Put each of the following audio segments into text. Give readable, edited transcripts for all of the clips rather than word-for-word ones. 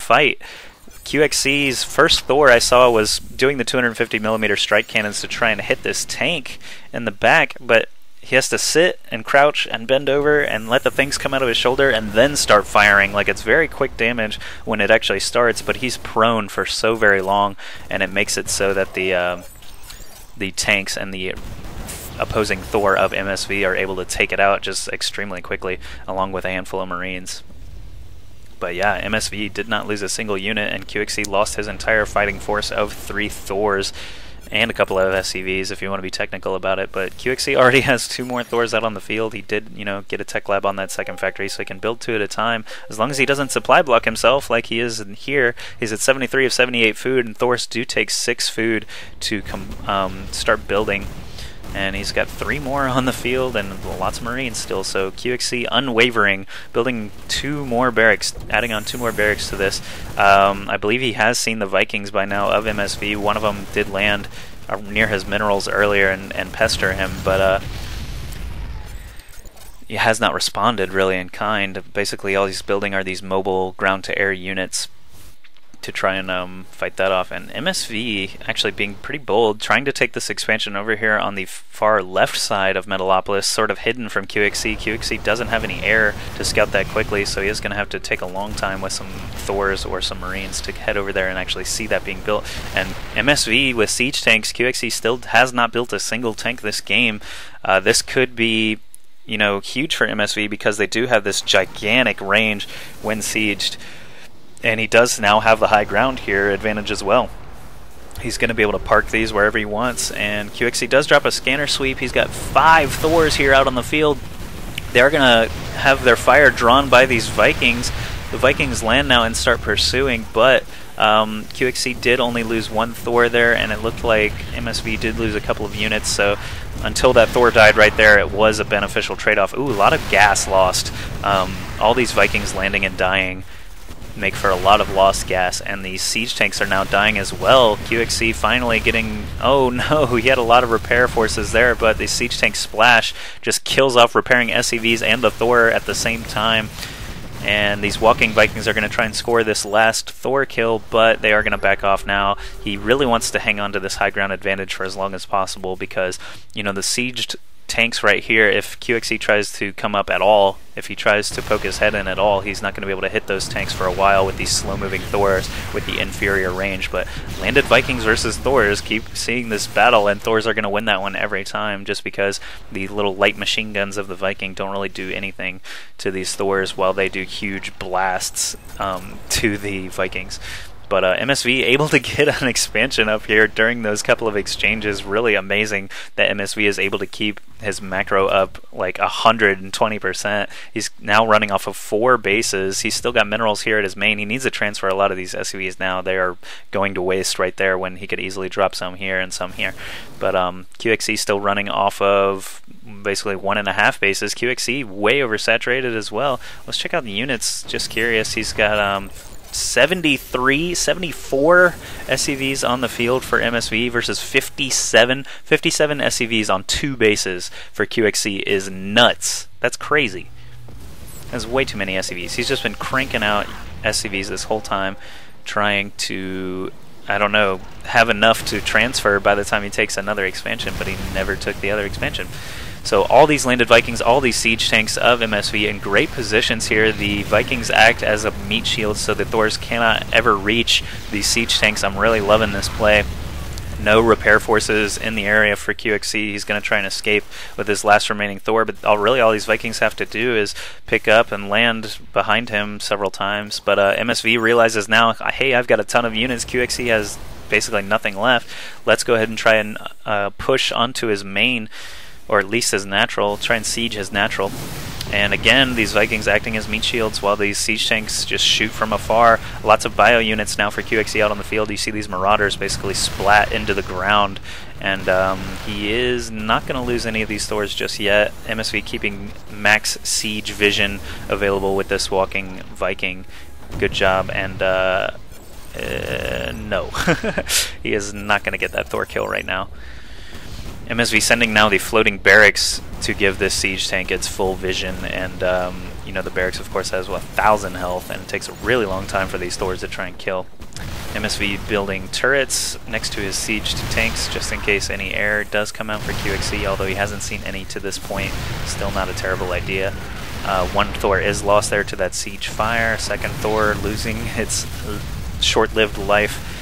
fight. QXC's first Thor I saw was doing the 250mm strike cannons to try and hit this tank in the back, but he has to sit and crouch and bend over and let the things come out of his shoulder and then start firing. Like, it's very quick damage when it actually starts, but he's prone for so very long, and it makes it so that the tanks and the opposing Thor of MSV are able to take it out just extremely quickly, along with a handful of Marines. But yeah, MSV did not lose a single unit, and QXC lost his entire fighting force of 3 Thors and a couple of SCVs, if you want to be technical about it. But QXC already has 2 more Thors out on the field. He did, get a tech lab on that second factory, so he can build 2 at a time. As long as he doesn't supply block himself like he is in here, he's at 73 of 78 food, and Thors do take 6 food to start building. And he's got 3 more on the field and lots of Marines still, so QXC unwavering, building 2 more barracks, adding on 2 more barracks to this. I believe he has seen the Vikings by now of MSV. One of them did land near his minerals earlier and pester him, but he has not responded really in kind. Basically all he's building are these mobile ground-to-air units to try and fight that off. And MSV actually being pretty bold, trying to take this expansion over here on the far left side of Metalopolis, sort of hidden from QXC. QXC doesn't have any air to scout that quickly, so he is going to have to take a long time with some Thors or some Marines to head over there and actually see that being built. And MSV with siege tanks, QXC still has not built a single tank this game. This could be huge for MSV because they do have this gigantic range when sieged. And he does now have the high ground here advantage as well. He's going to be able to park these wherever he wants, and QXC does drop a scanner sweep. He's got 5 Thors here out on the field. They're going to have their fire drawn by these Vikings. The Vikings land now and start pursuing, but QXC did only lose 1 Thor there, and it looked like MSV did lose a couple of units, so until that Thor died right there, it was a beneficial trade-off. Ooh, a lot of gas lost. All these Vikings landing and dying make for a lot of lost gas, and the siege tanks are now dying as well. QXC finally getting... oh no, he had a lot of repair forces there, but the siege tank splash just kills off repairing SCVs and the Thor at the same time. And these walking Vikings are going to try and score this last Thor kill, but they are going to back off now. He really wants to hang on to this high ground advantage for as long as possible because, the sieged tanks right here, if QXC tries to come up at all, if he tries to poke his head in at all, he's not going to be able to hit those tanks for a while with these slow-moving Thors with the inferior range. But landed Vikings versus Thors, keep seeing this battle, and Thors are going to win that one every time just because the little light machine guns of the Viking don't really do anything to these Thors while they do huge blasts to the Vikings. But MSV able to get an expansion up here during those couple of exchanges. Really amazing that MSV is able to keep his macro up like 120%. He's now running off of 4 bases. He's still got minerals here at his main. He needs to transfer a lot of these SCVs now. They are going to waste right there when he could easily drop some here and some here. But QXC still running off of basically 1.5 bases. QXC way oversaturated as well. Let's check out the units. Just curious. He's got 74 SCVs on the field for MSV versus 57 SCVs on 2 bases for QXC is nuts. That's crazy. That's way too many SCVs. He's just been cranking out SCVs this whole time, trying to, I don't know, have enough to transfer by the time he takes another expansion, but he never took the other expansion. So all these landed Vikings, all these siege tanks of MSV in great positions here. The Vikings act as a meat shield so the Thors cannot ever reach these siege tanks. I'm really loving this play. No repair forces in the area for QXC. He's going to try and escape with his last remaining Thor, but really all these Vikings have to do is pick up and land behind him several times. But MSV realizes now, hey, I've got a ton of units. QXC has basically nothing left. Let's go ahead and try and push onto his main, or at least his natural, try and siege his natural. And again, these Vikings acting as meat shields while these siege tanks just shoot from afar. Lots of bio units now for QXC out on the field. You see these Marauders basically splat into the ground. And he is not going to lose any of these Thors just yet. MSV keeping max siege vision available with this walking Viking. Good job. And no. He is not going to get that Thor kill right now. MSV sending now the floating barracks to give this siege tank its full vision, and you know, the barracks of course has 1,000 health, and it takes a really long time for these Thors to try and kill. MSV building turrets next to his siege tanks just in case any air does come out for QXC, although he hasn't seen any to this point. Still not a terrible idea. One Thor is lost there to that siege fire. Second Thor losing its short-lived life.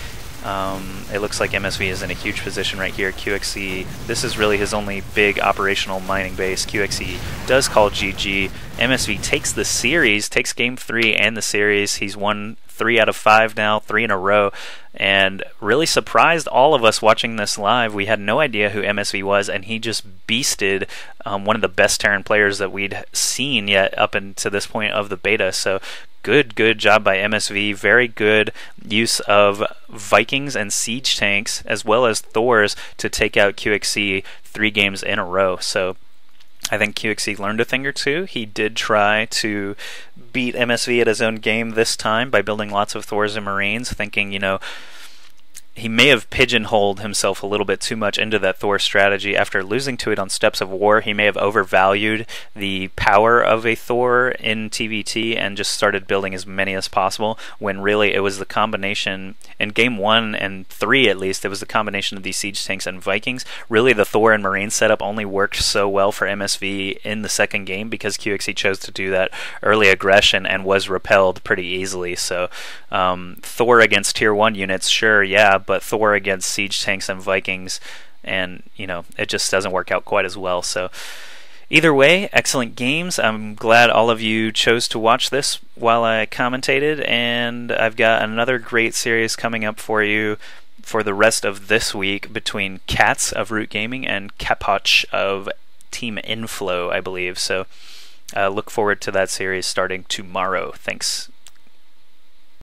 It looks like MSV is in a huge position right here. QXC, this is really his only big operational mining base. QXC does call GG. MSV takes the series, takes game 3 and the series. He's won 3 out of 5 now, 3 in a row, and really surprised all of us watching this live. We had no idea who MSV was, and he just beasted one of the best Terran players that we'd seen yet up until this point of the beta. So good job by MSV. Very good use of Vikings and siege tanks as well as Thors to take out QXC 3 games in a row. So I think QXC learned a thing or two. He did try to beat MSV at his own game this time by building lots of Thors and Marines, thinking, you know, he may have pigeonholed himself a little bit too much into that Thor strategy. After losing to it on Steps of War, he may have overvalued the power of a Thor in TVT and just started building as many as possible, when really it was the combination, in Game 1 and 3 at least, it was the combination of these siege tanks and Vikings. Really the Thor and Marine setup only worked so well for MSV in the second game because QXC chose to do that early aggression and was repelled pretty easily. So Thor against Tier 1 units, sure, yeah, but Thor against siege tanks and Vikings, and you know, it just doesn't work out quite as well. So either way, excellent games. I'm glad all of you chose to watch this while I commentated, and I've got another great series coming up for you for the rest of this week between Cats of Root Gaming and Kapoch of Team Inflow, I believe. So look forward to that series starting tomorrow. Thanks